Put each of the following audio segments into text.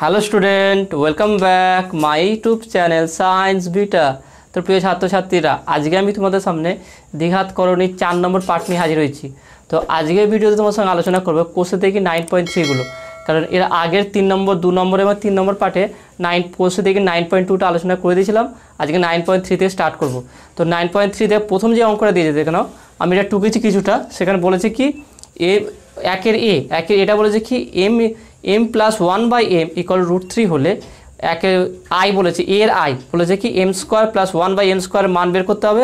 Hello student, welcome back my YouTube channel science beta. তো প্রিয় ছাত্রছাত্রীরা, আজকে আমি তোমাদের সামনে দ্বিঘাত করণীর 4 নম্বর পার্ট নিয়ে হাজির হয়েছি। তো আজকের ভিডিওতে তোমার সঙ্গে আলোচনা করবো কোষে থেকে 9.3গুলো, কারণ এর আগের 3 নম্বর 2 নম্বর এবং 3 নম্বর পার্টে কোষে থেকে 9.2টা আলোচনা করে দিয়েছিলাম। আজকে 9.3 থেকে স্টার্ট করব। তো 9.3তে প্রথম যে অঙ্কটা দিয়েছে দেখে নাও, আমি এটা টুকেছি কিছুটা। সেখানে বলেছে কি একের এটা বলেছে কি m প্লাস 1/m ইকুয়াল √3 হলে একের আই বলেছে, এর আই বলেছে কি m স্কোয়ার প্লাস 1/m স্কোয়ারের মান বের করতে হবে,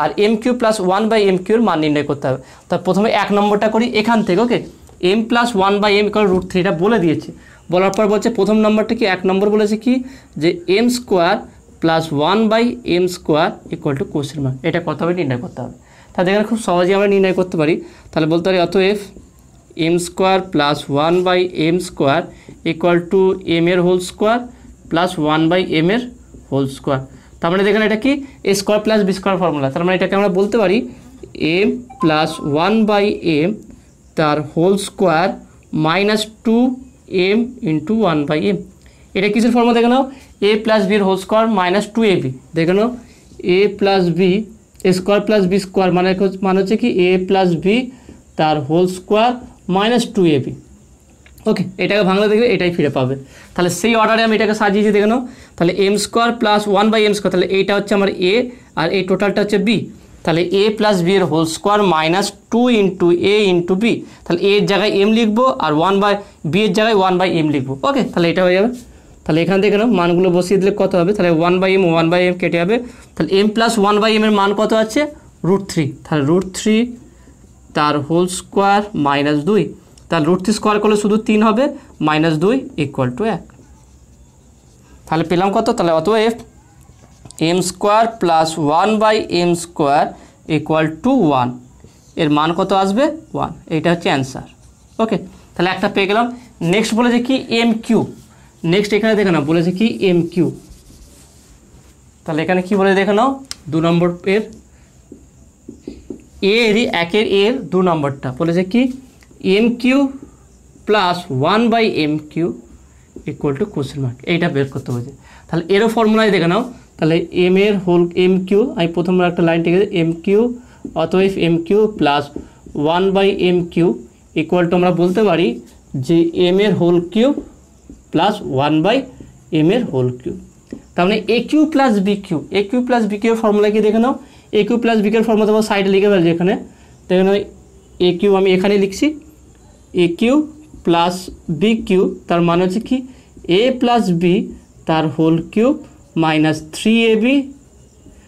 আর m3 প্লাস 1/m3 এর মান নির্ণয় করতে হবে। তো প্রথমে 1 নম্বরটা করি এখান থেকে। ওকে, m প্লাস 1/m ইকুয়াল √3 এটা বলে দিয়েছে। বলার পর বলছে প্রথম নম্বরটা কি, 1 নম্বর বলেছে কি যে m square plus 1/m square equal to কোষের মান, এটা কত হবে নির্ণয় করতে হবে। তাহলে এখানে খুব সহজেই আমরা নির্ণয় করতে পারি। তাহলে বলতে পারি অতএব m square plus 1/m square equal to m এর হোল স্কোয়ার প্লাস 1/m এর হোল স্কোয়ার। তার মানে দেখেন এটা কি a square plus b square formula. তার মানে এটাকে আমরা বলতে পারি m প্লাস 1/m তার whole square minus 2m into 1/m। এটা কিসের ফর্মুলা দেখে নাও, a প্লাস b এর হোল স্কোয়ার মাইনাস 2ab। দেখে নাও a plus b square plus b square মানে হচ্ছে কি a প্লাস b তার হোল স্কোয়ার মাইনাস 2ab। ওকে, এটাকে ভাঙলে দেখবে এটাই ফিরে পাবে। তাহলে সেই অর্ডারে আমি এটাকে সাজিয়েছি দেখে নাও। তাহলে m square plus 1/m square, তাহলে এইটা হচ্ছে আমার a আর এই টোটালটা হচ্ছে b। তাহলে a প্লাস b এর whole square minus 2 into a into b। তাহলে a এর জায়গায় m লিখবো আর b এর জায়গায় 1/m লিখবো। ওকে, তাহলে এটা হয়ে যাবে। তাহলে এখান থেকে নাও মানগুলো বসিয়ে দিলে কত হবে, তাহলে 1/m কেটে যাবে। তাহলে m প্লাস 1/m এর মান কত আছে, √3। তাহলে √3 তার হোল স্কোয়ার মাইনাস 2। তাহলে √3 স্কোয়ার করলে শুধু 3 হবে, মাইনাস 2 ইকুয়াল টু 1। তাহলে পেলাম কত, তাহলে অতএব m square plus 1/m square equal to 1 এর মান কত আসবে 1। এইটা হচ্ছে অ্যান্সার। ওকে, তাহলে একটা পেয়ে গেলাম। নেক্সট বলেছে কি m3। নেক্সট এখানে দেখে নাও বলেছে কি m3। তাহলে এখানে কি বলে দেখে নাও, 2 নম্বর এর এর 2 নম্বরটা বলেছে কি m3 plus 1/m3 equal two কোষের মান, এইটা বের করতে বলেছে। তাহলে এরও ফর্মুলায় দেখে নাও। তাহলে m এর হোল m3, আমি প্রথম একটা লাইন থেকে m3 অতএব m3 plus 1/m3 equal two আমরা বলতে পারি যে m এর হোল কিউব প্লাস 1/m এর হোল কিউব। তার মানে a3 প্লাস b3 এর ফর্মুলা কি দেখে নাও। a3 প্লাস b এর ফর্মুলা তোমার সাইডে লিখে ফেলছি এখানে। দেখে নাও a3 আমি এখানে লিখছি a3 প্লাস b3, তার মানে হচ্ছে কি a প্লাস b তার হোল কিউব মাইনাস 3ab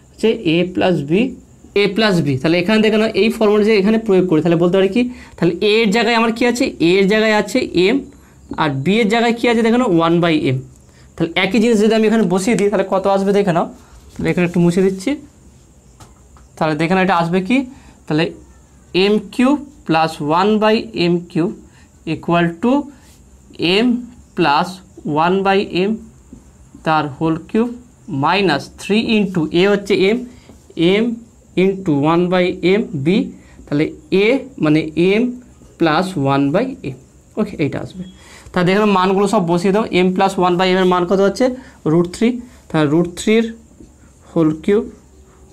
হচ্ছে a প্লাস b। তাহলে এখানে দেখে নাও এই ফর্মুলা যে এখানে প্রয়োগ করি, তাহলে বলতে পারি কি, তাহলে a এর জায়গায় আমার কি আছে, a এর জায়গায় আছে m আর b এর জায়গায় কি আছে দেখে নাও 1/m। তাহলে একই জিনিস যদি আমি এখানে বসিয়ে দিই তাহলে কত আসবে দেখে নাও। তাহলে এখানে একটু মুছে দিচ্ছি। তাহলে দেখে নাও এটা আসবে কি, তাহলে m3 plus 1/m3 equal to m plus 1/m তার whole cube minus 3 into a হচ্ছে m ইন্টু 1/m b। তাহলে a মানে m প্লাস 1/m। ওকে, এইটা আসবে। তাহলে দেখে নাও মানগুলো সব বসিয়ে দাও। m প্লাস 1/m এর মান কত হচ্ছে √3। তাহলে √3 হোল কিউব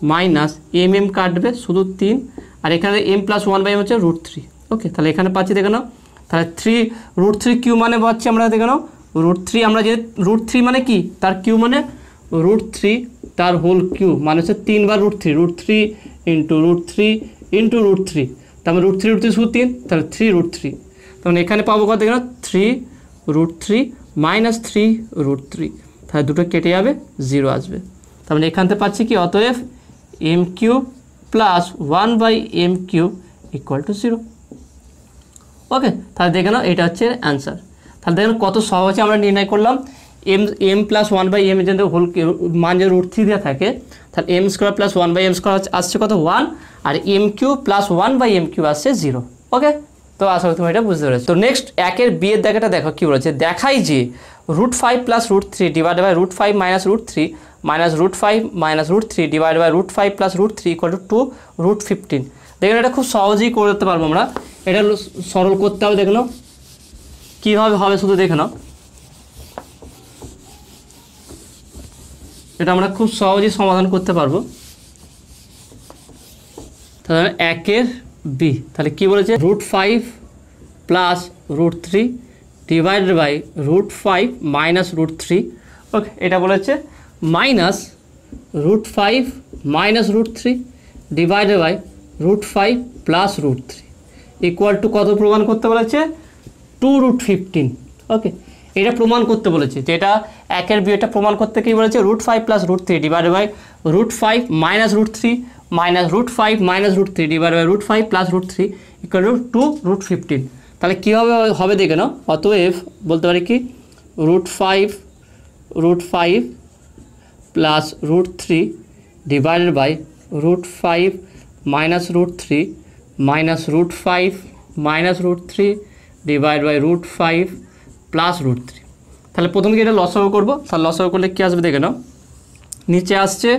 মাইনাস m কাটবে শুধু 3, আর এখানে m প্লাস 1/m হচ্ছে √3। ওকে, তাহলে এখানে পাচ্ছি দেখে নাও। তাহলে √3 কিউ মানে পাচ্ছি আমরা দেখে নাও √3, আমরা যে √3 মানে কি তার কিউ মানে √3 তার হোল কিউ মানে হচ্ছে 3 বার √3 ইন্টু √3 ইন্টু √3। তার মানে √3 শুধু 3, তাহলে 3√3। তার মানে এখানে পাবো কত দেখে নাও 3√3 মাইনাস 3√3। তাহলে দুটো কেটে যাবে, 0 আসবে। তার মানে এখান থেকে পাচ্ছি কি অতএব m3 plus 1/m3 equal two 0। ওকে, তাহলে দেখে নাও এটা হচ্ছে অ্যান্সার। তাহলে দেখেন কত সহজে আমরা নির্ণয় করলাম। m প্লাস 1/m যদি হোল মান যদি √3 দেওয়া থাকে, তাহলে m square plus 1/m square আসছে কত 1, আর m3 প্লাস 1/m3 আসছে 0। ওকে, তো আশা করি তুমি এটা বুঝতে পেরেছো। তো নেক্সট একের b এর দেখাটা দেখো কি বলেছে, দেখাই যে √5 plus √3 divided by √5 minus √3 minus √5 minus √3 divided by √5 plus √3 equal to 2√15। দেখেন এটা খুব সহজেই করতে পারবো আমরা। এটা সরল করতে হবে, দেখে নাও কীভাবে হবে শুধু দেখে নাও। এটা আমরা খুব সহজেই সমাধান করতে পারবো। তাহলে 1 বি, তাহলে কি বলেছে √5 plus √3 divided by √5 minus √3। Okay, এটা বলেছে minus √5 minus √3 divided by √5 plus √3 equal to কত প্রমাণ করতে বলেছে 2√15। ওকে, এটা প্রমাণ করতে বলেছে, যেটা 1 বি, এটা প্রমাণ করতে কি বলেছে √5 plus √3 divided by √5 minus √3 minus √5 minus √3 divided by √5 plus √3 equal to 2√15। তাহলে কীভাবে হবে দেখে নাও। অতএব বলতে পারি কি √5 plus √3 divided by √5 minus √3 minus √5 minus √3 divide by √5 plus √3। তাহলে প্রথমে কি এটা লসাগু করবো, তাহলে লসাগু করলে কী আসবে দেখে নাও। নিচে আসছে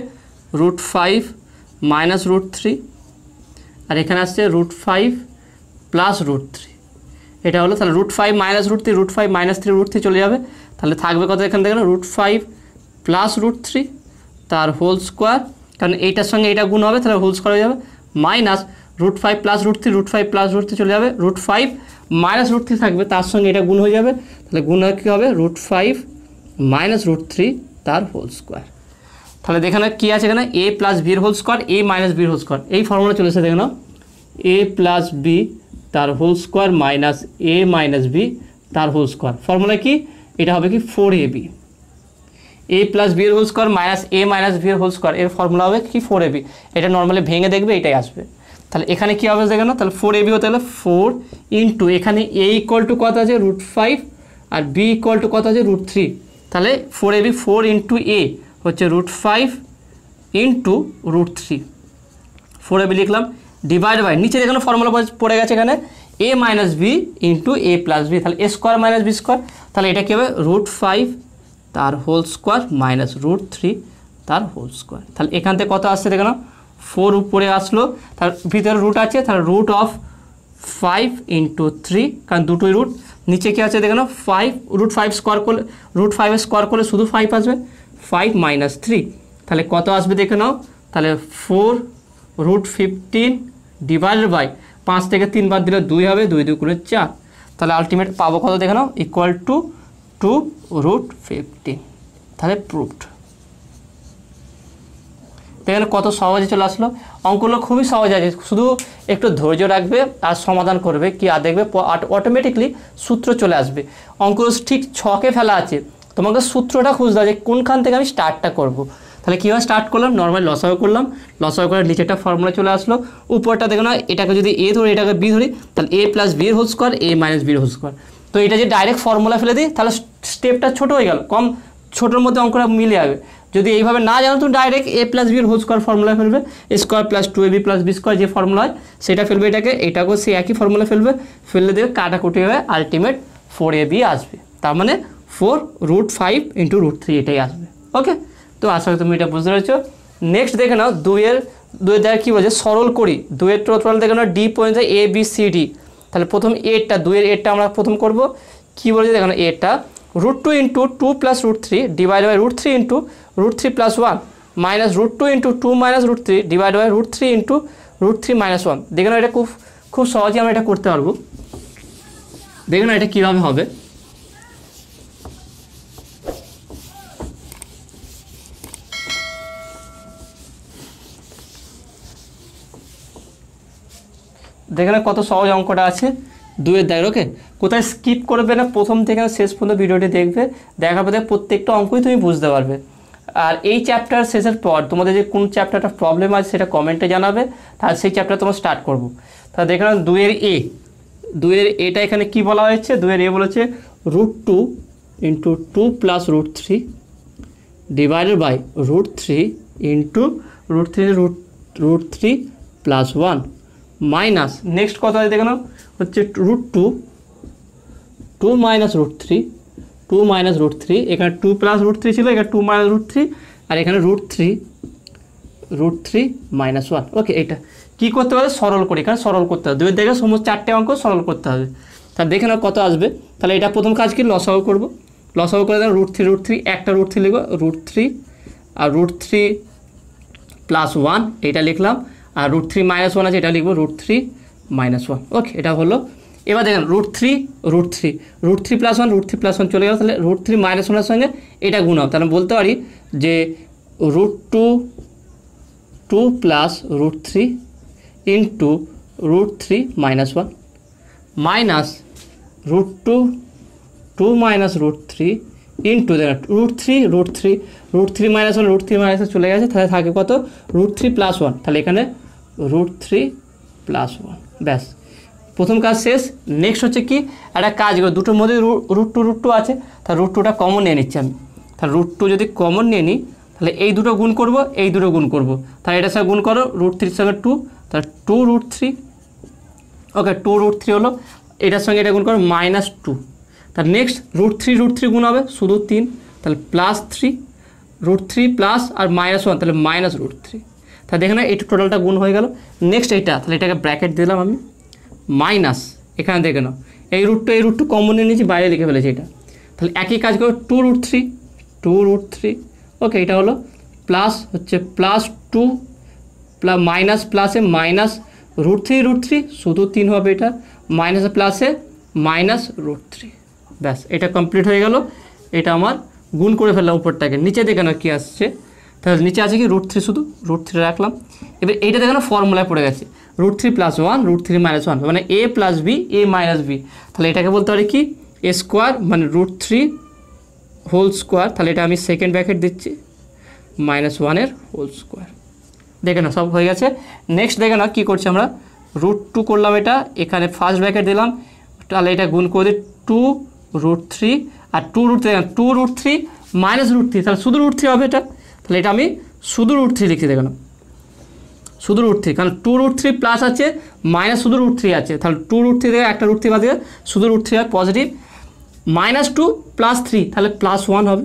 √5 মাইনাস √3 আর এখানে আসছে √5 প্লাস √3। এটা হলো তাহলে √5 মাইনাস √3 √5 মাইনাস 3 √3 চলে যাবে। তাহলে থাকবে কত এখানে দেখে নাও √5 প্লাস √3 তার হোল স্কোয়ার, কারণ এইটার সঙ্গে এটা গুণ হবে তাহলে হোল স্কোয়ার হয়ে যাবে, মাইনাস √5 প্লাস √3 √5 প্লাস √3 চলে যাবে, √5 মাইনাস √3 থাকবে তার সঙ্গে এটা গুণ হয়ে যাবে, তাহলে গুণ কী হবে √5 মাইনাস √3 তার হোল স্কোয়ার। তাহলে দেখে নাও কী আছে এখানে a প্লাস বির হোল স্কোয়ার a মাইনাস বির হোল স্কোয়ার, এই ফর্মুলা চলে এসে দেখে নাও a প্লাস বি তার whole square minus a minus b তার হোল স্কোয়ার। ফর্মুলা কি এটা হবে কি 4ab, a প্লাস বি এর whole square minus a minus b এর হোল স্কোয়ার, এর ফর্মুলা হবে কি 4ab। এটা নর্মালি ভেঙে দেখবে এটাই আসবে। তাহলে এখানে কী হবে দেখে নাও, তাহলে 4ab হতে গেলে 4 ইন্টু এখানে a ইকুয়াল টু কত আছে √5 আর b ইকুয়াল টু কত আছে √3, তাহলে 4ab 4 ইন্টু a হচ্ছে √5 ইন্টু √3, 4ab লিখলাম ডিভাইড বাই নিচে এখানে ফর্মুলা পড়ে গেছে এখানে a minus b into a plus b, তাহলে a square minus b square, তাহলে এটা কী হবে √5 তার হোল স্কোয়ার মাইনাস √3 তার হোল স্কোয়ার। তাহলে এখান থেকে কত আসছে দেখে নাও 4 উপরে আসলো, তার ভিতরে রুট আছে, তাহলে √5 ইন্টু 3, কারণ দুটোই রুট, নিচে কী আছে দেখে নাও 5 √5 স্কোয়ার করলে √5 স্কোয়ার করলে শুধু 5 আসবে, 5 মাইনাস 3, তাহলে কত আসবে দেখে নাও, তাহলে 4√15 ডিভাইডেড বাই 5 থেকে 3 বাদ দিলে 2 হবে, 2 2 করে 4, তাহলে আলটিমেট পাবো কত দেখে নাও ইকুয়াল টু 2√15। তাহলে প্রুভড। দেখেন কত সহজে চলে আসলো, অঙ্কগুলো খুবই সহজ আছে, শুধু একটু ধৈর্য রাখবে আর সমাধান করবে কি আর দেখবে অটোমেটিকলি সূত্র চলে আসবে। অঙ্কগুলো ঠিক ছকে ফেলা আছে, তোমাকে সূত্রটা খুঁজতে হবে যে কোনখান থেকে আমি স্টার্টটা করব। তাহলে কীভাবে স্টার্ট করলাম, নর্মাল লসাগু করলাম, লসাগু করে নিচে একটা ফর্মুলা চলে আসলো, উপরটা দেখো না এটাকে যদি a ধরি এটাকে b ধরি, তাহলে a plus b whole square a minus বির হোল স্কোয়ার। তো এটা যে ডাইরেক্ট ফর্মুলা ফেলে দিই তাহলে স্টেপটা ছোটো হয়ে গেল, কম ছোটোর মধ্যে অঙ্কটা মিলে যাবে। যদি এইভাবে না জানো তুমি ডাইরেক্ট a প্লাস বির হোল স্কোয়ার ফর্মুলা ফেলবে, a square plus 2ab plus b square যে ফর্মুলা হয় সেটা ফেলবে, এটাকেও সেই একই ফর্মুলা ফেলবে, ফেললে দেবে কাটাকুটি হয়ে আলটিমেট 4ab আসবে, তার মানে 4√5 ইন্টু √3 এটাই আসবে। ওকে, তো আশা করি তুমি এটা বুঝতে পেরেছো। নেক্সট দেখে নাও দুইয়ের দ্বারা কী বলছে সরল করি, দুইয়ের টোটাল দেখে নাও D point a b c d, তাহলে প্রথম এরটা দুইয়ের এরটা আমরা প্রথম করব, কী বলছে দেখো না এটা √2 into 2 plus √3 divide by √3 into √3 plus 1 minus √2 into 2 minus √3 divide by √3 into √3 minus 1। দেখে নাও এটা খুব সহজে আমরা এটা করতে পারবো। দেখে নাও এটা কীভাবে হবে, দেখে না কত সহজ অঙ্কটা আছে দুয়ের দায়ের। ওকে, কোথায় স্কিপ করবে না, প্রথম থেকে শেষ পর্যন্ত ভিডিওটি দেখবে, দেখার পরে প্রত্যেকটা অঙ্কই তুমি বুঝতে পারবে। আর এই চ্যাপ্টার শেষের পর তোমাদের যে কোন চ্যাপ্টারটা প্রবলেম আছে সেটা কমেন্টে জানাবে, তাহলে সেই চ্যাপ্টার তোমরা স্টার্ট করবো। তাহলে দেখে নাও দুয়ের এটা এখানে কি বলা হয়েছে, দুয়ের এ বলেছে √2 into 2 plus √3 divided by √3 into √3 plus 1 minus next কত আছে দেখে নাও হচ্ছে √2 মাইনাস √3 এখানে 2 প্লাস √3 ছিল, এখানে 2 মাইনাস √3 আর এখানে √3 মাইনাস 1। ওকে, এটা কী করতে হবে সরল করে, এখানে সরল করতে হবে, দুই দেখে সমস্ত 4টে অঙ্ক সরল করতে হবে। তাহলে দেখে নাও কত আসবে, তাহলে এটা প্রথম কাজ কি লসাগু করবো, লসাগু করে দেন √3 একটা √3 লিখবো √3 আর √3 প্লাস 1 এটা লিখলাম, আর √3 - 1 আছে এটা লিখবো √3 - 1। ওকে, এটা হলো। এবার দেখেন √3 প্লাস 1 চলে গেল, তাহলে √3 - 1 এর সঙ্গে এটা গুণ হবে, তাহলে বলতে পারি যে √2 plus √3 into √3 - 1 minus √2 minus √3 into দেখেন √3 - 1 √3 - চলে গেছে, তাহলে থাকে কত √3 প্লাস 1, তাহলে এখানে √3 প্লাস 1। ব্যাস, প্রথম কাজ শেষ। নেক্সট হচ্ছে কি, একটা কাজ করো, দুটোর মধ্যে √2 আছে, তাহলে √2টা কমন নিয়ে নিচ্ছি আমি। তাহলে √2 যদি কমন নিয়ে নিই, তাহলে এই দুটো গুণ করব, এই দুটো গুণ করব, তাহলে এটার সঙ্গে গুণ করো √3 সঙ্গে 2, তাহলে 2√3। ওকে, 2√3 হলো, এটার সঙ্গে এটা গুণ করো -2। তাহলে নেক্সট √3 গুণ হবে শুধু 3, তাহলে +3, √3 প্লাস আর -1 তাহলে -√3। তাহলে দেখেন এই টোটালটা গুণ হয়ে গেল। নেক্সট এইটা, তাহলে এটাকে ব্র্যাকেট দিলাম আমি, মাইনাস এখানে দেখে নাও এই √2 কমন নিয়ে নিয়েছি, বাইরে লিখে ফেলেছি এটা। তাহলে একই কাজ করো 2√3। ওকে, এটা হলো প্লাস হচ্ছে +2 মাইনাস প্লাসে মাইনাস √3 শুধু 3 হবে, এটা মাইনাসে প্লাসে -√3। ব্যাস, এটা কমপ্লিট হয়ে গেল। এটা আমার গুণ করে ফেললাম উপরটাকে, নিচে দেখে নাও কী আসছে, তাহলে নিচে আছে কি √3, শুধু √3 রাখলাম। এবার এইটা দেখে নাও ফর্মুলায় পড়ে গেছে √3 প্লাস 1 √3 - 1 মানে a plus b a minus b, তাহলে এটাকে বলতে পারি কি a স্কোয়ার মানে √3 হোল স্কোয়ার, তাহলে এটা আমি সেকেন্ড ব্র্যাকেট দিচ্ছি -1 এর হোল স্কোয়ার। দেখে নাও সব হয়ে গেছে। নেক্সট দেখে নাও কী করছি আমরা, √2 করলাম, এটা এখানে ফার্স্ট ব্র্যাকেট দিলাম, তাহলে এটা গুণ করে দিই 2√3 আর 2√3 মাইনাস √3, তাহলে শুধু √3 হবে এটা, তাহলে এটা আমি শুধু √3 লিখছি। দেখে নাও শুধু √3, কারণ 2√3 প্লাস আছে মাইনাস শুধু √3 আছে, তাহলে 2√3 থেকে একটা √3 বাদ দিয়ে শুধু √3 হয় পজিটিভ, -2 + 3 তাহলে +1 হবে।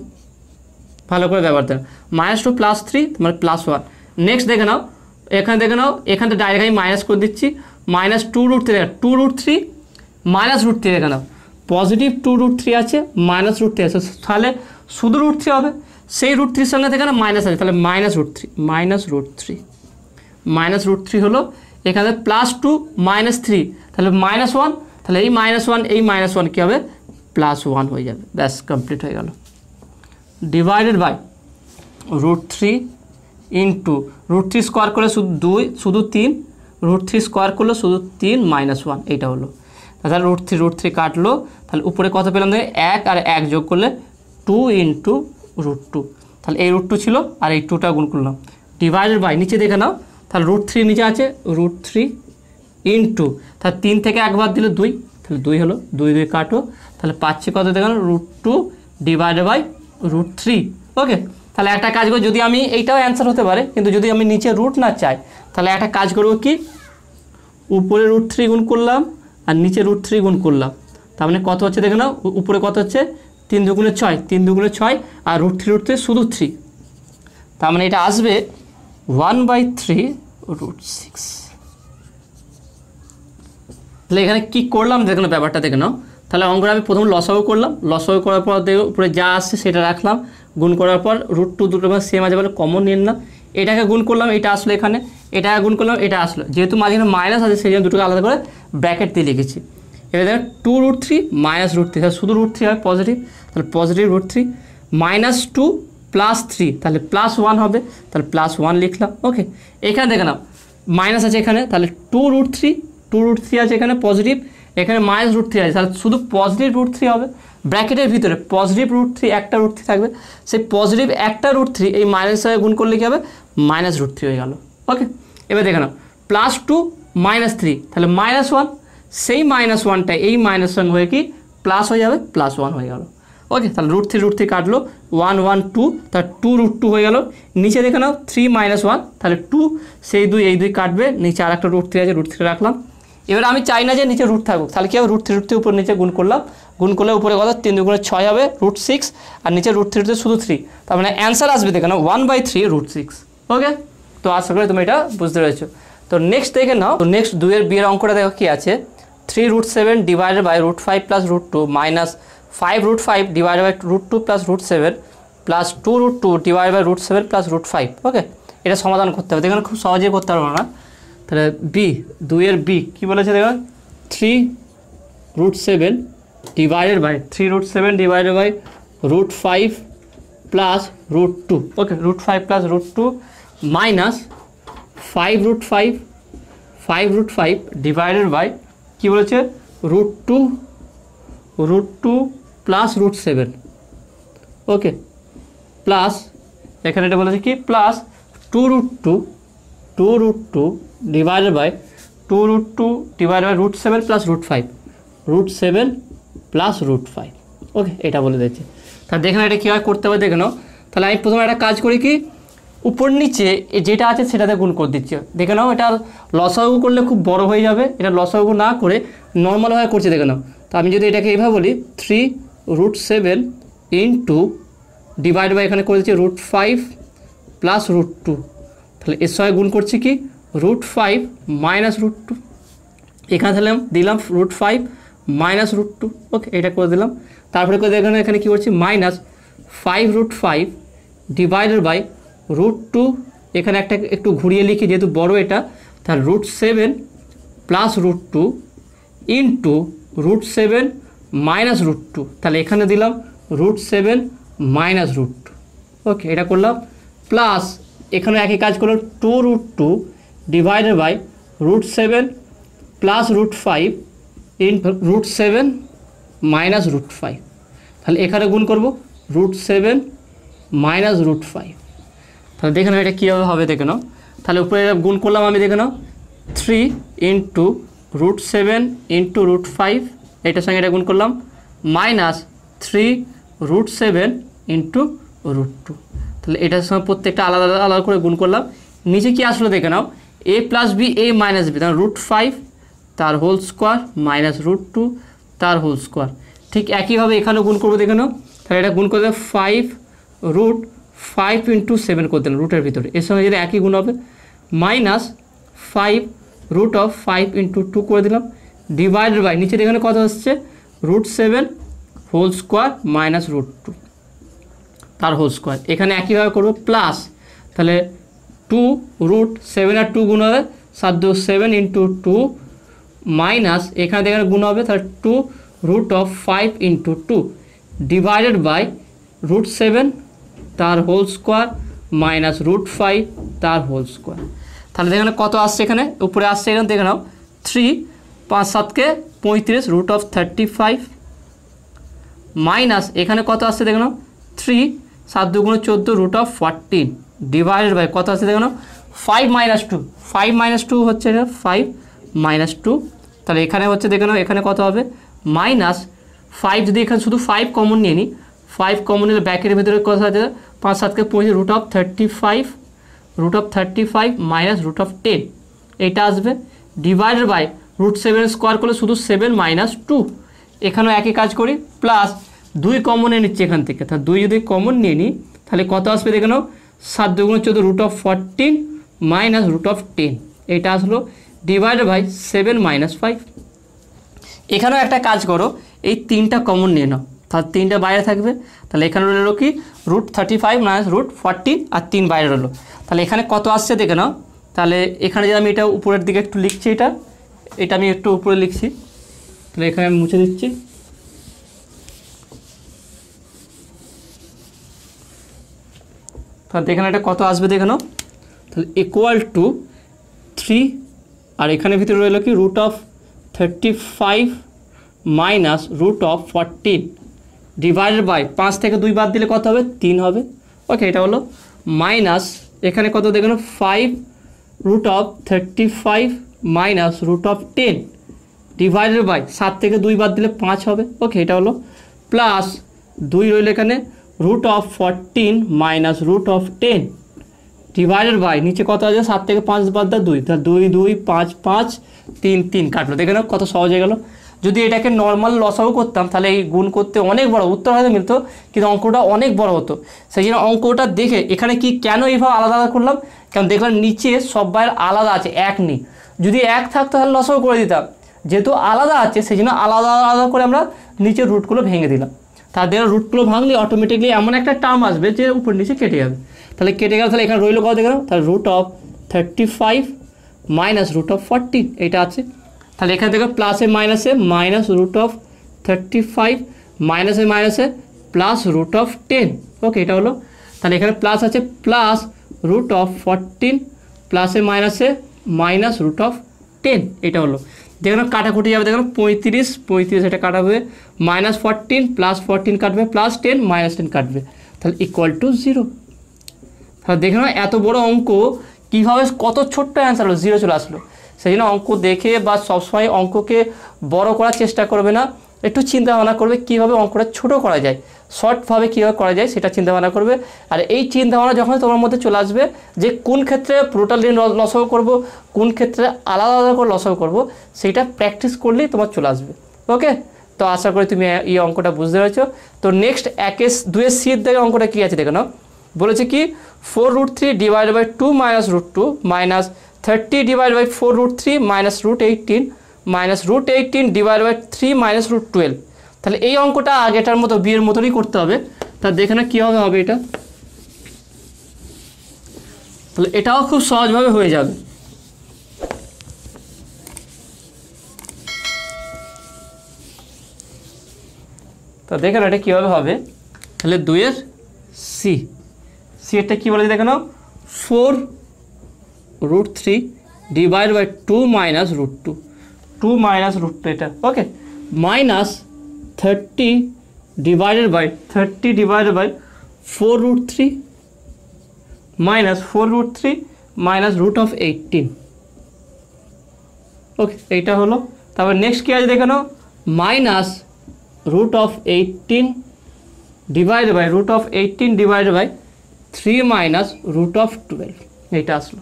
ভালো করে ব্যবহার দেন, -2 + 3 মানে +1। নেক্সট দেখে নাও, এখানে তো ডাইরেক্ট আমি মাইনাস করে দিচ্ছি, -2√3 মাইনাস √3 দেখে নাও, পজিটিভ 2√3 আছে মাইনাস √3 আছে, তাহলে শুধু √3 হবে। সেই √3 সঙ্গে থেকে না মাইনাস আছে, তাহলে -√3 হলো, এখানে +2 - 3 তাহলে -1, তাহলে এই -1 কী হবে +1 হয়ে যাবে। ব্যাস, কমপ্লিট হয়ে গেল। ডিভাইডেড বাই √3 ইন্টু √3 স্কোয়ার করলে শুধু 3, √3 স্কোয়ার করলে শুধু 3 -1, এইটা হলো। তাহলে √3 কাটলো, তাহলে উপরে কত পেলাম দেখে 1 আর 1 যোগ করলে 2 ইন্টু √2, তাহলে এই √2 ছিল আর এই 2টা গুণ করলাম, ডিভাইডেড বাই নিচে দেখে নাও, তাহলে √3 নিচে আছে √3 ইন্টু, তাহলে 3 থেকে 1 বাদ দিলে 2, তাহলে 2 হলো, 2 কাটো, তাহলে পাচ্ছি কত দেখেন √2 ডিভাইডেড বাই √3। ওকে, তাহলে একটা কাজ করবো, যদি আমি এইটাও অ্যান্সার হতে পারে, কিন্তু যদি আমি নিচে রুট না চাই, তাহলে একটা কাজ করবো কি, উপরে √3 গুণ করলাম আর নিচে √3 গুণ করলাম, তার মানে কত হচ্ছে দেখে নাও, উপরে কত হচ্ছে 3 দুগুণে 6 আর √3 শুধু 3, তার মানে এটা আসবে 1/3√6। তাহলে এখানে কী করলাম দেখুন, ব্যাপারটা দেখে নাও। তাহলে অঙ্কটা আমি প্রথম লসাগু করলাম, লসাগু করার পর উপরে যা আসছে সেটা রাখলাম, গুণ করার পর √2 দুটো সেম আছে বলে কমন নিয়ে নিলাম, এটাকে গুণ করলাম, এটা আসলো এখানে, এটাকে গুণ করলাম, এটা আসলো, যেহেতু মাঝখানে মাইনাস আছে সেই জন্য দুটোকে আলাদা করে ব্র্যাকেট দিয়ে লিখেছি। এবার দেখেন 2√3 -√3, তাহলে শুধু √3 হয় পজিটিভ, তাহলে পজিটিভ √3 -2 + 3 তাহলে +1 হবে, তাহলে +1 লিখলাম। ওকে, এখানে দেখে নাও মাইনাস আছে এখানে, তাহলে 2√3 আছে এখানে পজিটিভ, এখানে -√3 আছে, তাহলে শুধু পজিটিভ √3 হবে। ব্র্যাকেটের ভিতরে পজিটিভ √3 একটা √3 থাকবে, সেই পজিটিভ একটা √3 এই মাইনাস সঙ্গে গুণ করলে কী হবে -√3 হয়ে গেল। ওকে, এবার দেখে নাও +2 - 3 তাহলে -1, সেই -1টা এই মাইনাস সঙ্গে হয়ে কি প্লাস হয়ে যাবে, +1 হয়ে গেল। ওকে, তাহলে √3 কাটলো 1 1 2, তাহলে 2√2 হয়ে গেল। নিচে দেখে নাও 3 - 1 তাহলে 2, সেই 2 এই 2 কাটবে, নিচে আর একটা √3 আছে, √3 রাখলাম। এবার আমি চাই না যে নিচে রুট থাকুক, তাহলে কী হবে √3 উপর নিচে গুণ করলাম, গুণ করলে উপরে কত 3 দুগুণে 6 হবে √6 আর নিচে √3 শুধু 3, তার মানে অ্যান্সার আসবে দেখে নাও 1/3√6। ওকে, তো আশা করি তুমি এটা বুঝতে পেরেছো। তো নেক্সট দেখে নাও, তো নেক্সট 2 এর বিয়ের অঙ্কটা দেখো কী আছে, 3√7 divided by √5 + √2 -5√5 divided by √2 + √7 plus 2√2 divide by √7 plus √5। Okay, এটা সমাধান করতে হবে, দেখুন খুব সহজেই করতে পারবো না। তাহলে বি, 2 এর বি কী বলেছে দেখুন, 3√7 divided by 3√7 divided by √5 plus √2। Okay, √5 plus √2 minus 5√5 divided by কী বলেছে √2 প্লাস √7। ওকে, প্লাস এখানে এটা বলেছে কি plus 2√2 divided by 2√2 divided by √7 plus √5 √7 plus √5। Okay, এটা বলে দিচ্ছে। তা দেখেন এটা কীভাবে করতে হবে দেখে নাও। তাহলে আমি প্রথমে একটা কাজ করি কি, উপর নিচে যেটা আছে সেটাতে গুণ করে দিচ্ছি। দেখে নাও এটা লসাগু করলে খুব বড় হয়ে যাবে, এটা লসাগু না করে নর্মালভাবে করছি দেখে নাও। তো আমি যদি এটাকে এইভাবে বলি 3√7 ইন্টু ডিভাইড বাই এখানে করে দিচ্ছি √5 প্লাস √2, তাহলে এর সঙ্গে গুণ করছি কি √5 মাইনাস √2, এখানে তাহলে দিলাম √5 মাইনাস √2। ওকে, এটা করে দিলাম। তারপরে করে দেখেন এখানে কী করছি মাইনাস 5√5 ডিভাইডেড বাই √2, এখানে একটা একটু ঘুরিয়ে লিখি যেহেতু বড় এটা, তাহলে √7 প্লাস √2 ইন্টু √7 মাইনাস √2, তাহলে এখানে দিলাম √7 মাইনাস √2। ওকে, এটা করলাম। প্লাস এখানে একই কাজ করলাম 2√2 divided by √7 plus √5 into √7 minus √5, তাহলে এখানে গুণ করব √7 মাইনাস √5। তাহলে দেখে নাও এটা কীভাবে হবে দেখে নাও। তাহলে উপরে গুণ করলাম আমি, দেখে নাও 3 ইন্টু √7 ইন্টু √5, এটার সঙ্গে এটা গুণ করলাম মাইনাস 3√7 ইন্টু √2, তাহলে এটার সঙ্গে প্রত্যেকটা আলাদা আলাদা করে গুণ করলাম। নিচে কি আসলো দেখে নাও, a plus b a minus b, তাহলে √5 তার হোল স্কোয়ার মাইনাস √2 তার হোল স্কোয়ার। ঠিক একইভাবে এখানেও গুণ করবো দেখে নাও। তাহলে এটা গুণ করলে 5√5 ইন্টু 7 করে দিলাম রুটের ভিতরে, এর সঙ্গে যেটা একই গুণ হবে মাইনাস 5√5 ইন্টু 2 করে দিলাম ডিভাইডেড বাই নিচের এখানে কত হচ্ছে √7 হোল স্কোয়ার মাইনাস √2 তার হোল স্কোয়ার। এখানে একইভাবে করবো প্লাস, তাহলে 2√7 আর 2 গুণ হবে 7 ইন্টু 2 মাইনাস এখানে দেখেন গুণ হবে, তাহলে 2√5 ইন্টু 2 ডিভাইডেড বাই √7 তার হোল স্কোয়ার মাইনাস √5 তার হোল স্কোয়ার। তাহলে দেখেন কত আসছে, এখানে উপরে আসছে, এখানে দেখে নাও 3 5 7 35 √35 মাইনাস এখানে কত আসছে দেখে নাও 3 7 2 × 14 √14 ডিভাইডেড বাই কত আসছে দেখে নাও 5 মাইনাস 2, 5 মাইনাস 2 হচ্ছে 5 মাইনাস 2, তাহলে এখানে হচ্ছে দেখে নাও এখানে কত হবে মাইনাস 5, যদি এখানে শুধু 5 কমন নিয়ে নিই, 5 কমন নিলে ব্যাকের ভিতরে কত আছে 5 7 35 √35 মাইনাস √10 এটা আসবে ডিভাইডেড বাই √7 স্কোয়ার করলে শুধু 7 মাইনাস 2, এখানেও একই কাজ করি প্লাস 2 কমন নিয়ে নিচ্ছি এখান থেকে, তাহলে 2 যদি কমন নিয়ে নিই তাহলে কত আসবে দেখে নাও 7 2 × 14 √14 মাইনাস √10 এটা আসলো ডিভাইডেড বাই 7 মাইনাস 5। এখানেও একটা কাজ করো, এই 3টা কমন নিয়ে নাও, তাহলে 3টা বাইরে থাকবে, তাহলে এখানে রইল কি √35 মাইনাস √14 আর 3 বাইরে রইল, তাহলে এখানে কত আসছে দেখে নাও। তাহলে এখানে যদি আমি এটা উপরের দিকে একটু লিখছি, এটা আমি একটু উপরে লিখছি, তাহলে এখানে আমি মুছে দিচ্ছি। তাহলে এখানে এটা কত আসবে দেখে নাও, তাহলে ইকুয়াল টু 3 আর এখানে ভিতরে রইল কি √35 মাইনাস √14 ডিভাইডেড বাই 5 থেকে 2 বাদ দিলে কত হবে 3 হবে। ওকে, এটা হলো মাইনাস এখানে কত দেখুন 5√35 মাইনাস √10 ডিভাইডেড বাই 7 থেকে 2 বাদ দিলে 5 হবে। ওকে, এটা হলো প্লাস 2 রইল এখানে √14 মাইনাস √10 ডিভাইডেড বাই নিচে কত আছে 7 থেকে 5 বাদ দেওয়া 2, তাহলে 2 2 5 5 3 3 কাটলো, দেখে নাও কত সহজ হয়ে গেল। যদি এটাকে নর্মাল লসাগু করতাম তাহলে এই গুণ করতে অনেক বড় উত্তর হয়তো মিলতো, কিন্তু অঙ্কটা অনেক বড় হতো। সেই জন্য অঙ্কটা দেখে এখানে কি কেন এইভাবে আলাদা আলাদা করলাম, কারণ দেখলাম নিচে সবাই আলাদা আছে, এক নেই। যদি এক থাকতো তাহলে লসাগু করে দিতাম, যেহেতু আলাদা আছে সেই জন্য আলাদা আলাদা করে আমরা নিচের রুটগুলো ভেঙে দিলাম। তাদের রুটগুলো ভাঙলে অটোমেটিকলি এমন একটা টার্ম আসবে যে উপর নিচে কেটে যাবে। তাহলে কেটে গেল, তাহলে এখানে রইল কত দেখো, তাহলে root of 35 minus root of 14 এটা আছে। তাহলে এখানে দেখো প্লাসে মাইনাসে মাইনাস রুট অফ 35 মাইনাসে মাইনাসে প্লাস রুট অফ 10। ওকে, এটা হলো। তাহলে এখানে প্লাস আছে প্লাস রুট অফ 14 প্লাসে মাইনাসে মাইনাস রুট অফ 10 এটা হলো। দেখুন কাটাকুটি যাবে, দেখুন 35 এটা কাটাবে, মাইনাস 14 প্লাস 14 কাটবে, প্লাস 10 মাইনাস 10 কাটবে, তাহলে ইকুয়াল টু 0। তাহলে দেখে নাও এত বড় অঙ্ক কীভাবে কত ছোট্ট অ্যান্সার হলো, 0 চলে আসলো। সেই জন্য অঙ্ক দেখে বা সবসময় অঙ্ককে বড় করার চেষ্টা করবে না, একটু চিন্তা ভাবনা করবে কীভাবে অঙ্কটা ছোটো করা যায়, শর্টভাবে কীভাবে করা যায় সেটা চিন্তা ভাবনা করবে। আর এই চিন্তা ভাবনা যখন তোমার মধ্যে চলে আসবে যে কোন ক্ষেত্রে টোটালি লসও করব, কোন ক্ষেত্রে আলাদা আলাদা করে লসও করব, সেটা প্র্যাকটিস করলেই তোমার চলে আসবে। ওকে, তো আশা করি তুমি এই অঙ্কটা বুঝতে পেরেছো। তো নেক্সট 1-2 সির দেখে অঙ্কটা কী আছে দেখে নাও। বলেছে কি 4√3 divide by 2 minus √2 minus 30 divide by 4√3 minus √18 minus √18 divide by 3 minus √12। তাহলে এই অঙ্কটা আগেটার মতো বিয়ের মতনই করতে হবে। তা দেখে না কীভাবে হবে এটা। তাহলে এটাও খুব সহজভাবে হয়ে যাবে। তা দেখে না এটা কীভাবে হবে। তাহলে 2-এর সি এটা কী বলে দেখে নাও, 4√3 ডিভাইড বাই 2 মাইনাস √2 2 মাইনাস √2 এটা। Okay, minus 30 divided by 4√3 minus 4√3 minus √18। Okay, এইটা হলো। তারপর নেক্সট কী আছে দেখে নাও, minus √18 divide by √18 divide by 3 minus √12 এইটা আসলো।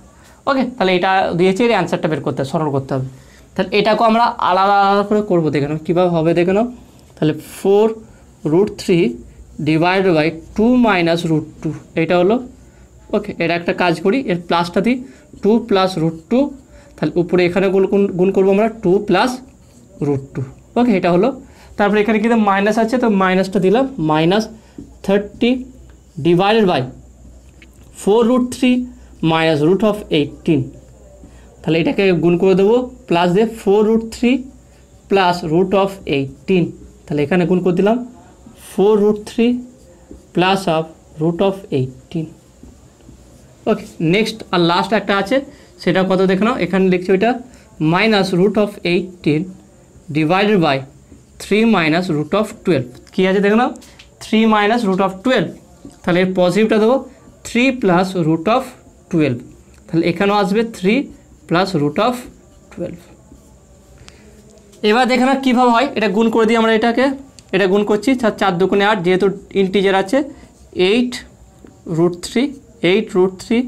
ওকে, তাহলে এটা দিয়েছে, এর অ্যান্সারটা বের করতে হবে, সরল করতে হবে। তাহলে এটাকেও আমরা আলাদা আলাদা করে করবো, দেখে নাও কীভাবে হবে দেখে নাও। তাহলে 4√3 ডিভাইড বাই 2 মাইনাস √2 এটা হলো। ওকে, এটা একটা কাজ করি, এর প্লাসটা দিই, 2 প্লাস √2, তাহলে উপরে এখানে গুণ করবো আমরা 2 প্লাস √2। ওকে, এটা হলো। তারপরে এখানে কিন্তু মাইনাস আছে, তো মাইনাসটা দিলাম, মাইনাস 30 ডিভাইডেড বাই 4√3 মাইনাস √18। তাহলে এটাকে গুণ করে দেবো, প্লাস দিয়ে 4√3 প্লাস √18। তাহলে এখানে গুণ করে দিলাম 4√3 প্লাস অফ √18। ওকে, নেক্সট আর লাস্ট একটা আছে, সেটা কত দেখে নাও। এখানে লিখছি ওইটা মাইনাস √18 ডিভাইডেড বাই 3 মাইনাস √12। কী আছে দেখে নাও, 3 মাইনাস √12। তাহলে এর পজিটিভটা দেবো 3 প্লাস √12। তাহলে এখানেও আসবে 3 প্লাস √12। এবার দেখে নাও কীভাবে হয়, এটা গুণ করে দিই আমরা, এটা গুণ করছি, 4 দুগুণে 8, যেহেতু ইন্টিজার আছে 8√3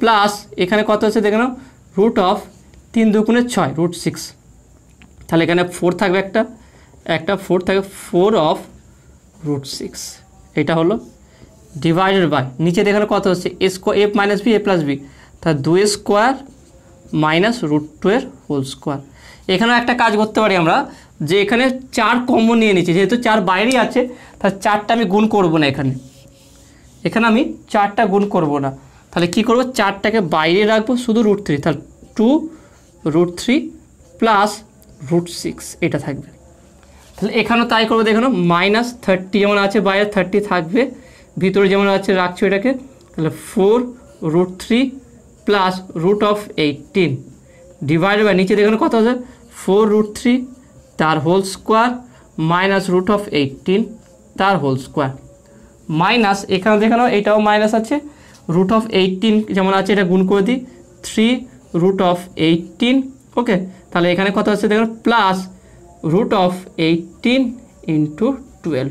প্লাস এখানে কত আছে দেখে নাও, √3 দুগুণে 6 √6। তাহলে এখানে 4 থাকবে, একটা 4 থাকবে, 4/√6 এটা হলো। ডিভাইডেড বাই নিচে দেখানো কত হচ্ছে, a minus b a plus b, তাহলে 2 স্কোয়ার মাইনাস √2 এখানেও একটা কাজ করতে পারি আমরা, যে এখানে 4 কমন নিয়ে নিচ্ছি, যেহেতু 4 বাইরেই আছে, তাহলে 4টা আমি গুণ করবো না, এখানে আমি 4টা গুণ করব না। তাহলে কি করব, 4টাকে বাইরে রাখবো, শুধু √3, তাহলে 2√3 প্লাস √6 এটা থাকবে। তাহলে এখানেও তাই করবো, দেখানো মাইনাস 30 যেমন আছে বাইরে 30 থাকবে, ভিতরে যেমন আছে রাখছো এটাকে। তাহলে 4√3 প্লাস √18 ডিভাইড বাই নিচে দেখানো কত আছে, 4√3 তার হোল স্কোয়ার মাইনাস √18 তার হোল স্কোয়ার মাইনাস এখানে দেখানো এটাও মাইনাস আছে, √18 যেমন আছে এটা গুণ করে দিই, 3√18। ওকে, তাহলে এখানে কত আছে দেখুন, প্লাস √18 × 12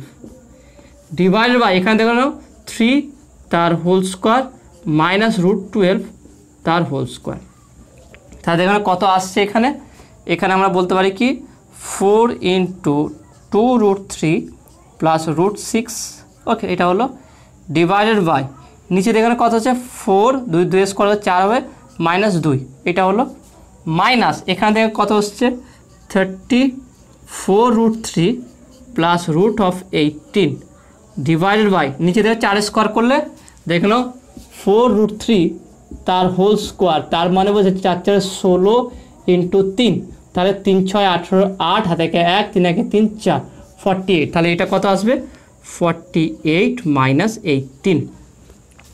ডিভাইডেড বাই এখানে দেখানো 3 তার হোল স্কোয়ার মাইনাস √12 তার হোল স্কোয়ার। তাহলে দেখানো কত আসছে, এখানে আমরা বলতে পারি কি 4 × 2√3 প্লাস √6। ওকে, এটা হলো ডিভাইডেড বাই নিচে দেখানো কত হচ্ছে 4 2 স্কোয়ার 4 হবে মাইনাস 2 এটা হলো, মাইনাস এখান থেকে কত হচ্ছে 34√3 প্লাস √18 ডিভাইডেড বাই নিচে থেকে 4 স্কোয়ার করলে দেখে নাও 4√3 তার হোল স্কোয়ার, তার মানে বলছে 4 4 16 ইন্টু 3, তাহলে 3 6 18, 8 হাতে 1 3 1 3 4 48, তাহলে এটা কত আসবে 48 মাইনাস 18,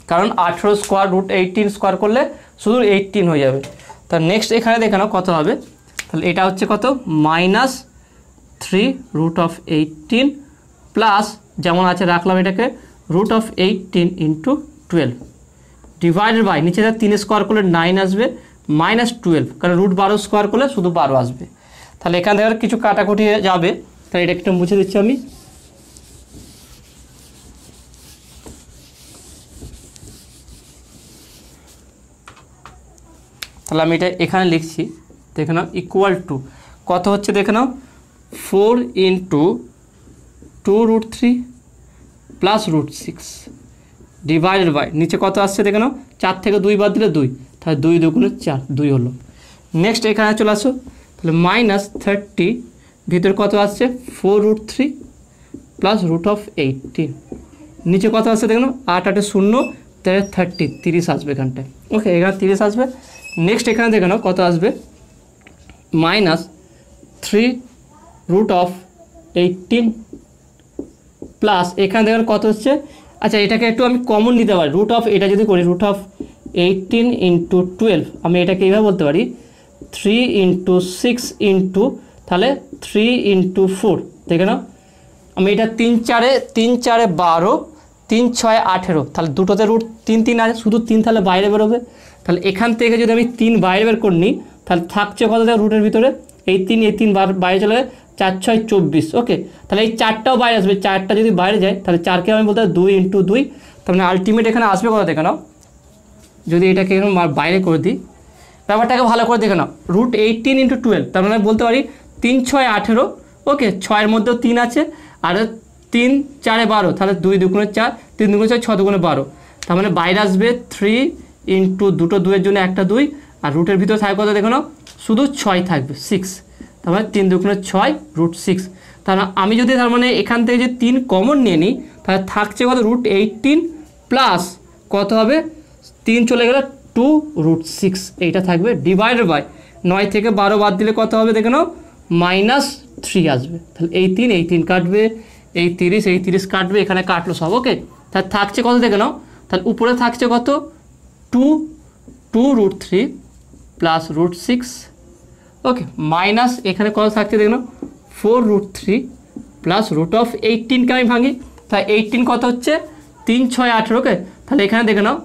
কারণ 18 স্কোয়ার √18 স্কোয়ার করলে শুধু 18 হয়ে যাবে। তার নেক্সট এখানে দেখে নাও কত হবে, তাহলে এটা হচ্ছে কত -3√18 প্লাস যেমন আছে রাখলাম এটাকে √18 ইন্টু 12 ডিভাইডেড বাই নিচে 3 স্কোয়ার করলে 9 আসবে -12, কারণ √12 স্কোয়ার করলে শুধু 12 আসবে। তাহলে এখান থেকে কিছু কাটাকুটি যাবে, তাহলে এটা একটু মুছে দিচ্ছি আমি। তাহলে আমি এটা এখানে লিখছি, দেখে নাও ইকুয়াল টু কত হচ্ছে দেখে নাও 4 ইন্টু 2√3 প্লাস √6 ডিভাইডেড বাই নিচে কত আসছে দেখে নাও 4 থেকে 2 বাদ দিলে 2, তাহলে 2 2 4 2 হলো। নেক্সট এখানে চলে আসো, তাহলে -30 ভিতরে কত আসছে 4√3 প্লাস √18 নিচে কত আসছে দেখে নাও 8 8 0, তাহলে 30 আসবে এখানটায়। ওকে, এখানে 30 আসবে। নেক্সট এখানে দেখে নাও কত আসবে -3√18 প্লাস এখানে দেখেন কত হচ্ছে, আচ্ছা এটাকে একটু আমি কমন নিতে পারি, এটা যদি করি √18 ইন্টু 12, আমি এটাকে এইভাবে বলতে পারি 3 ইন্টু 6 ইন্টু তাহলে 3 ইন্টু 4, দেখে নাও আমি এটা 3 4 12 3 6 18, তাহলে দুটোতে √3 3 আছে, শুধু 3 তাহলে বাইরে বেরোবে, তাহলে এখান থেকে যদি আমি 3 বাইরে বের করে নিই তাহলে থাকছে কত দেখো রুটের ভিতরে এই 3 বাইরে চলে গেলে 4 6 24। ওকে, তাহলে এই 4টাও বাইরে আসবে, 4টা যদি বাইরে যায় তাহলে 4কে আমি বলতে 2 ইন্টু 2, তার মানে আলটিমেট এখানে আসবে কত দেখে নাও, যদি এটাকে এখানে বাইরে করে দিই, ব্যাপারটাকে ভালো করে দেখে নাও √18 ইন্টু 12, তার মানে বলতে পারি 3 6 18। ওকে, 6-এর মধ্যেও 3 আছে আর 3 4 12, তাহলে 2 2 4 3 2 4 6 2 12, তার মানে বাইরে আসবে 3 ইন্টু দুটো 2-এর জন্য একটা 2, আর রুটের ভিতরে থাকবে কত দেখো নাও শুধু 6 থাকবে 6, তার মানে 3 2 6 √6, তাহলে আমি যদি তার মানে এখান থেকে যে 3 কমন নিয়ে নিই তাহলে থাকছে কত √18 প্লাস কত হবে 3 চলে গেলে 2√6, এইটা থাকবে ডিভাইডেড বাই 9 থেকে 12 বাদ দিলে কত হবে দেখে নাও -3 আসবে, তাহলে এই 3 কাটবে, এই 30 কাটবে, এখানে কাটলো সব। ওকে, তাহলে থাকছে কত দেখে নাও, তাহলে উপরে থাকছে কত 2√3 প্লাস √6। ওকে, মাইনাস এখানে কত থাকছে দেখে নাও 4√3 প্লাস √18কে আমি ভাঙি, তাই 18 কত হচ্ছে 3 6 18। ওকে, তাহলে এখানে দেখে নাও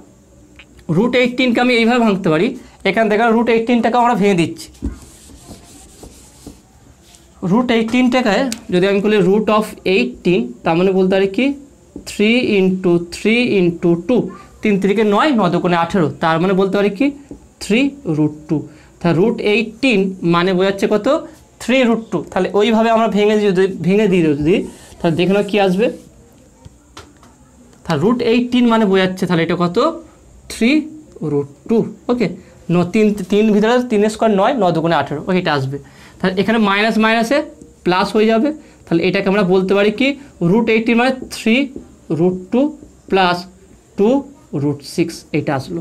√18কে আমি এইভাবে ভাঙতে পারি, এখানে দেখে নাও √18টাকে আমরা ভেঙে দিচ্ছি, √18টাকে যদি আমি বলি √18, তার মানে বলতে পারি কি 3 ইন্টু 3 ইন্টু 2, 3 3 9 9 2 18, তার মানে বলতে পারি কি 3√2, তাহলে √18 মানে বোঝাচ্ছে কত 3√2, তাহলে ওইভাবে আমরা ভেঙে দিই যদি তাহলে দেখে নাও কী আসবে, তাহলে √18 মানে বোঝাচ্ছে তাহলে এটা কত 3√2। ওকে, 3 ভিতরে 3 স্কোয়ার 9 9 2 18, ওকে এটা আসবে, তাহলে এখানে মাইনাস মাইনাসে প্লাস হয়ে যাবে, তাহলে এটাকে আমরা বলতে পারি কি √18 মানে 3√2 প্লাস 2√6, এইটা আসলো।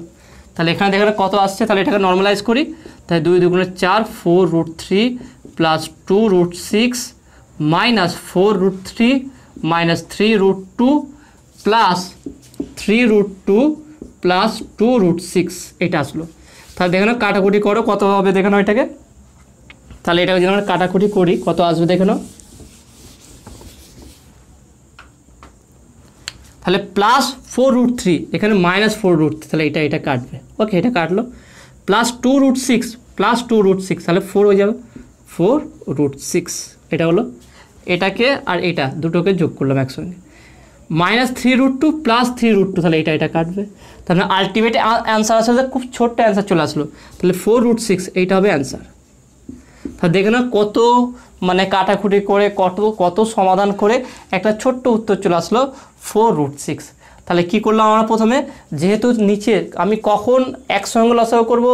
তাহলে এখানে দেখেন কত আসছে, তাহলে এটাকে নর্মালাইজ করি, তাহলে 2 2 4 4√3 plus 2√6 minus 4√3 minus 3√2 plus 3√2 plus 2√6, এটা আসলো। তাহলে দেখে নাও কাটাকুটি করো কত হবে দেখে নাও এটাকে, তাহলে এটাকে যদি আমরা কাটাকুটি করি কত আসবে দেখে নাও, তাহলে প্লাস 4√3 এখানে মাইনাস 4√3, তাহলে এটা কাটবে। ওকে, এটা কাটলো, প্লাস 2√6 প্লাস 2√6, তাহলে 4 হয়ে যাবে 4√6, এটা হলো। এটাকে আর এটা দুটোকে যোগ করলাম একসঙ্গে, মাইনাস 3√2 প্লাস 3√2, তাহলে এটা কাটবে, তাহলে আলটিমেট অ্যান্সার আসলে খুব ছোট্ট অ্যান্সার চলে আসলো, তাহলে 4√6 এইটা হবে অ্যান্সার। তাহলে দেখে না কত মানে কাটাকুটি করে কত সমাধান করে একটা ছোট্ট উত্তর চলে আসলো 4√6। তাহলে কি করলাম আমরা প্রথমে, যেহেতু নিচে আমি কখন একসঙ্গে লসাগু করব,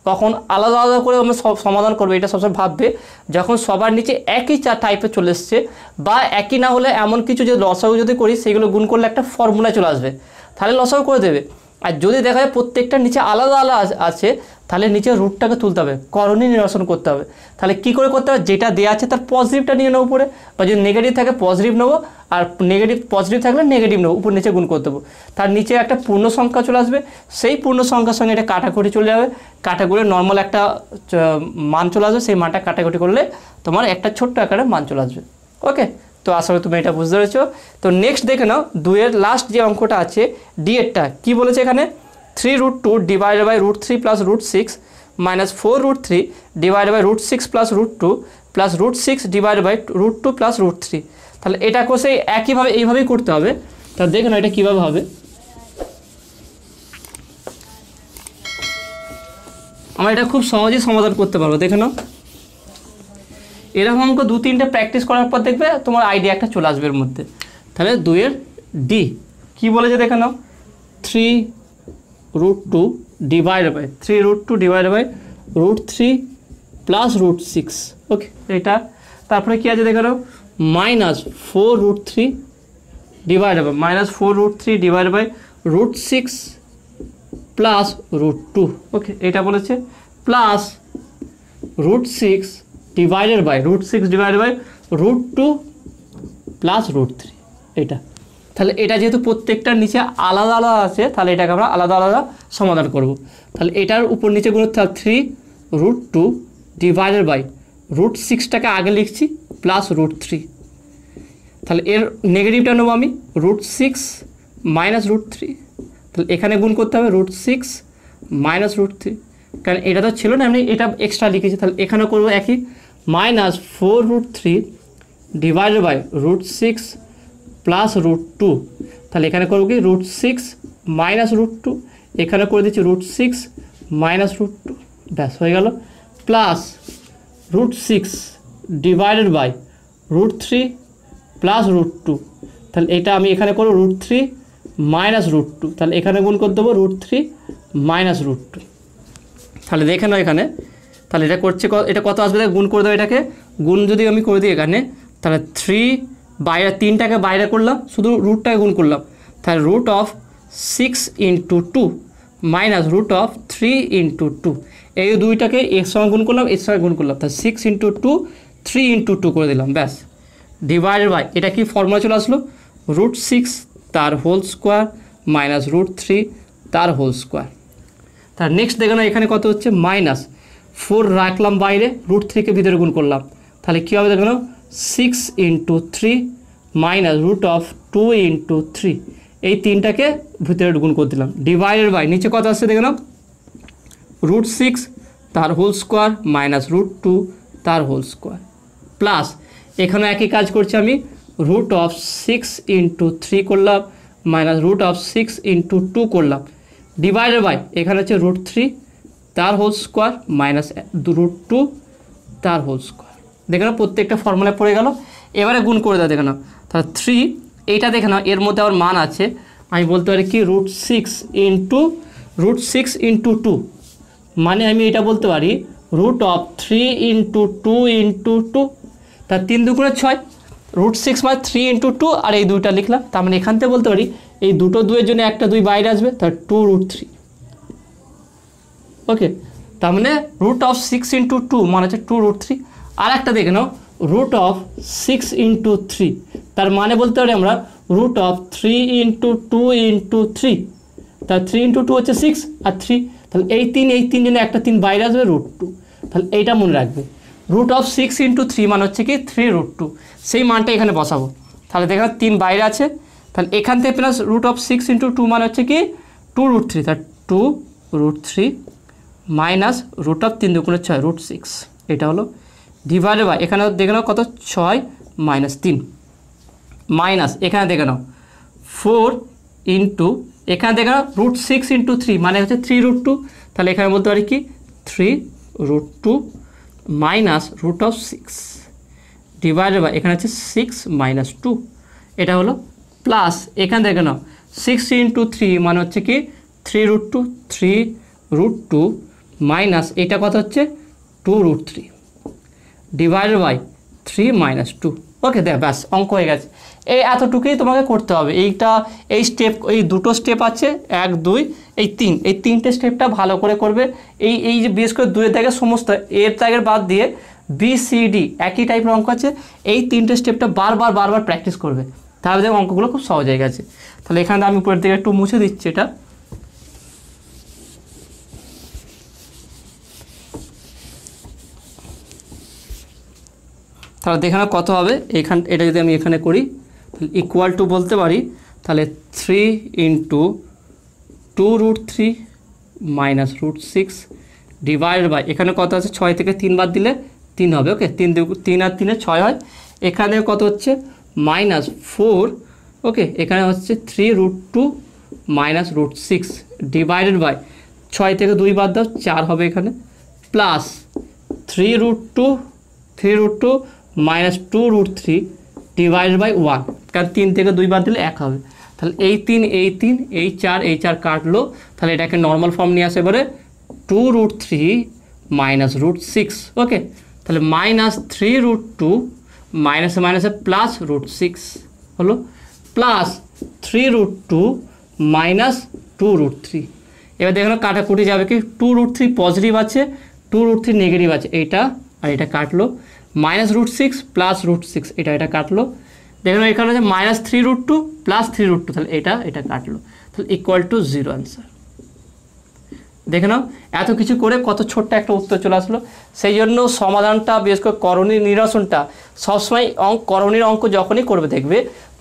কখন আলাদা আলাদা করে আমরা সমাধান করবো, এটা সবসময় ভাববে যখন সবার নিচে একই টাইপে চলে এসছে, বা একই না হলে এমন কিছু যে লসাগু যদি করি সেগুলো গুণ করলে একটা ফর্মুলায় চলে আসবে, তাহলে লসাগু করে দেবে। আর যদি দেখা যায় প্রত্যেকটা নিচে আলাদা আলাদা আছে, তাহলে নিচে রুটটাকে তুলতে হবে, করণীয় নিরসন করতে হবে। তাহলে কি করে করতে হবে, যেটা দেওয়া আছে তার পজিটিভটা নিয়ে নেবো উপরে, বা যদি নেগেটিভ থাকে পজিটিভ নেবো, আর পজিটিভ থাকলে নেগেটিভ নেবো, উপর নিচে গুণ করতে দেবো। তার নিচে একটা পূর্ণ সংখ্যা চলে আসবে, সেই পূর্ণ সংখ্যার সঙ্গে এটা কাটাকুটি চলে যাবে, কাটাকুটি নর্মাল একটা মান চলে আসবে, সেই মানটা কাটাকুটি করলে তোমার একটা ছোট্ট আকারে মান চলে আসবে। ওকে, তো আশা করি তুমি এটা বুঝতে পেরেছো। তো নেক্সট দেখে নাও, 2-এর লাস্ট যে অঙ্কটা আছে ডি-এরটা কী বলেছে এখানে, 3√2 divided by √3 plus √6 minus 4√3 divided by √6 plus √2 plus √6 divided by √2 plus √3। তাহলে এটা কোষে একইভাবে এইভাবেই করতে হবে। তাহলে দেখে নাও এটা কীভাবে হবে। আমরা এটা খুব সহজেই সমাধান করতে পারবো। দেখে নাও, এরকম অঙ্ক 2-3টে প্র্যাকটিস করার পর দেখবে তোমার আইডিয়া একটা চলে আসবে এর মধ্যে। তাহলে 2-এর ডি কী বলেছে দেখে নাও, 3√2 ডিভাইড বাই √3 প্লাস √6। ওকে, এটা তারপরে কী আছে দেখে নাও, মাইনাস 4√3 ডিভাইড বাই √6 প্লাস √2। ওকে, এটা বলেছে প্লাস √6 ডিভাইডেড বাই √2 প্লাস √3 এটা। তাহলে এটা যেহেতু প্রত্যেকটার নিচে আলাদা আলাদা আছে, তাহলে এটাকে আমরা আলাদা আলাদা সমাধান করব। তাহলে এটার উপর নিচে গুণ করতে হবে 3√2 ডিভাইডেড বাই √6টাকে আগে লিখছি প্লাস √3। তাহলে এর নেগেটিভটা নেবো আমি √6 মাইনাস √3, তাহলে এখানে গুণ করতে হবে √6 মাইনাস √3, কারণ এটা তো ছিল না, আমি এটা এক্সট্রা লিখেছি। তাহলে এখানে করবো একই, মাইনাস 4√3 ডিভাইডেড বাই √6 প্লাস √2। তাহলে এখানে করবো কি √6 মাইনাস √2, এখানে করে দিচ্ছি √6 মাইনাস √2, ব্যাস হয়ে গেল, প্লাস √6 ডিভাইডেড বাই √3 প্লাস √2। তাহলে এটা আমি এখানে করবো √3 মাইনাস √2, তাহলে এখানে গুণ করে দেবো √3 মাইনাস √2। তাহলে দেখে নাও এখানে, তাহলে এটা করছে এটা কত আসবে, গুণ করে দেবো এটাকে, গুণ যদি আমি করে দিই এখানে, তাহলে 3 বাইরে 3টাকে বাইরে করলাম, শুধু রুটটাকে গুণ করলাম, তাহলে √6 × 2 মাইনাস √3 × 2, এই দুইটাকে এর সঙ্গে গুণ করলাম, এর সঙ্গে গুণ করলাম, তাহলে 6 × 2 3 × 2 করে দিলাম, ব্যাস ডিভাইডেড বাই এটা কি ফর্মুলা চলে আসলো, √6 তার হোল স্কোয়ার মাইনাস √3 তার হোল স্কোয়ার। তার নেক্সট দেখে না এখানে কত হচ্ছে, মাইনাস 4 রাখলাম বাইরে, √3কে ভিতরে গুণ করলাম, তাহলে কী হবে দেখে নাও, 6 × 3 মাইনাস √2 × 3, এই 3টাকে ভিতরে গুণ করে দিলাম, ডিভাইডেড বাই নিচে কত আসছে দেখে নাও, √6 তার হোল স্কোয়ার মাইনাস √2 তার হোল স্কোয়ার, প্লাস এখানে একই কাজ করছি আমি, √6 × 3 করলাম মাইনাস √6 × 2 করলাম, ডিভাইডেড বাই এখানে হচ্ছে √3 তার হোল স্কোয়ার মাইনাস √2 তার হোল স্কোয়ার। দেখে নাও প্রত্যেকটা ফর্মুলায় পড়ে গেল। এবারে গুণ করে দাও দেখে নাও, তাহলে 3 এইটা দেখে নাও এর মধ্যে আবার মান আছে, আমি বলতে পারি কি √6 × 2, মানে আমি এটা বলতে পারি √3 × 2 × 2, তার 3 × 2 = 6, √6 মানে 3 × 2, আর এই দুইটা লিখলাম, তার মানে এখান থেকে বলতে পারি এই দুটো 2-এর জন্য একটা 2 বাইরে আসবে, তার 2√3। ওকে, তার মানে √6 × 2 মানে হচ্ছে 2√3। আর একটা দেখে নাও √6 × 3, তার মানে বলতে পারি আমরা √3 × 2 × 3, তার 3 × 2 হচ্ছে 6 আর 3, তাহলে এই 3 জন্য একটা 3 বাইরে আসবে √2, তাহলে এইটা মনে রাখবে, √6 × 3 মানে হচ্ছে কি 3√2, সেই মানটা এখানে বসাবো। তাহলে দেখো 3 বাইরে আছে, তাহলে এখান থেকে প্লাস √6 × 2 মানে হচ্ছে কি 2√3, তাহলে 2√3 মাইনাস √3 × 2 = 6 √6, এটা হলো ডিভাইডেড বাই এখানে দেখে নাও কত 6 মাইনাস 3 মাইনাস এখানে দেখে নাও 4 ইন্টু এখানে দেখে নাও √6 × 3 মানে হচ্ছে 3√2, তাহলে এখানে বলতে পারি কি 3√2 মাইনাস √6 ডিভাইডেড বাই এখানে হচ্ছে 6 মাইনাস 2, এটা হলো প্লাস এখানে দেখে নাও 6 ইন্টু 3 মানে হচ্ছে কি 3√2 মাইনাস এটা কত হচ্ছে 2√3 ডিভাইডেড বাই 3 মাইনাস 2। ওকে দেখ ব্যাস অঙ্ক হয়ে গেছে। এই এতটুকুই তোমাকে করতে হবে। এই স্টেপ, এই দুটো স্টেপ আছে 1 2 এই 3, এই 3টে স্টেপটা ভালো করে করবে। এই যে বিশেষ করে 2 এর দাগের সমস্ত এর দাগের বাদ দিয়ে BCD একই টাইপের অঙ্ক আছে, এই 3টে স্টেপটা বারবার প্র্যাকটিস করবে, তাহলে দেখো অঙ্কগুলো খুব সহজ হয়ে গেছে। তাহলে এখানে আমি উপরের দিকে একটু মুছে দিচ্ছি এটা। তাহলে দেখে নাও কত হবে। এটা যদি আমি এখানে করি তাহলে ইকুয়াল টু বলতে পারি তাহলে 3 ইন্টু 2√3 মাইনাস √6 ডিভাইডেড বাই এখানে কত আছে 6 থেকে 3 বাদ দিলে 3 হবে। ওকে 3 আর 3 6 হয়। এখানে কত হচ্ছে -4। ওকে এখানে হচ্ছে 3√2 মাইনাস √6 ডিভাইডেড বাই 6 থেকে 2 বাদ দাও 4 হবে এখানে, প্লাস 3√2 মাইনাস 2√3 ডিভাইডেড বাই 1, কারণ 3 থেকে 2 বাদ দিলে 1 হবে। তাহলে এই 3 এই 4 কাটলো, তাহলে এটাকে নর্মাল ফর্ম নিয়ে আসে এবারে 2√3 মাইনাস √6। ওকে তাহলে -3√2 মাইনাসে মাইনাসে প্লাস √6 হলো, প্লাস 3√2 মাইনাস 2√3। এবার দেখুন কাটাকুটি যাবে কি 2√3 পজিটিভ আছে, 2√3 নেগেটিভ আছে, এইটা আর এটা কাটলো, -√6 প্লাস √6 এটা কাটলো। দেখুন এখানে হচ্ছে -3√2 প্লাস 3√2, তাহলে এটা কাটলো, তাহলে ইকুয়াল টু 0 অ্যান্সার। দেখে নাও এত কিছু করে কত ছোট্ট একটা উত্তর চলে আসলো। সেই জন্য সমাধানটা বিশেষ করে করণীয় নিরসনটা সবসময় করণীর অঙ্ক যখনই করবে দেখবে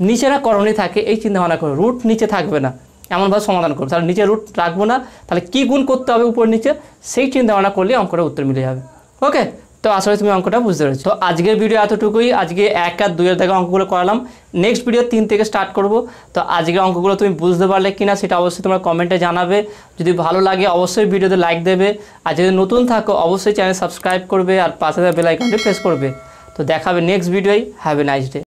নিচে না করণী থাকে, এই চিন্তা ভাবনা করবে রুট নিচে থাকবে না, এমনভাবে সমাধান করবে। তাহলে নিচে রুট রাখবো না, তাহলে কী গুণ করতে হবে উপর নিচে সেই চিন্তা ভাবনা করলে অঙ্কটা উত্তর মিলে যাবে। ওকে তো আসলে তুমি অঙ্কটা বুঝতে পেরেছো। তো আজকের ভিডিও এতটুকুই। আজকে 1 আর 2 এর থেকে অঙ্কগুলো করালাম, নেক্সট ভিডিও 3 থেকে স্টার্ট করব। তো আজকের অঙ্কগুলো তুমি বুঝতে পারলে কিনা সেটা অবশ্যই তোমরা কমেন্টে জানাবে। যদি ভালো লাগে অবশ্যই ভিডিওতে লাইক দেবে, আর যদি নতুন থাকো অবশ্যই চ্যানেল সাবস্ক্রাইব করবে আর পাশে বেল আইকনটি প্রেস করবে। তো দেখাবে নেক্সট ভিডিওয়। Have a nice day.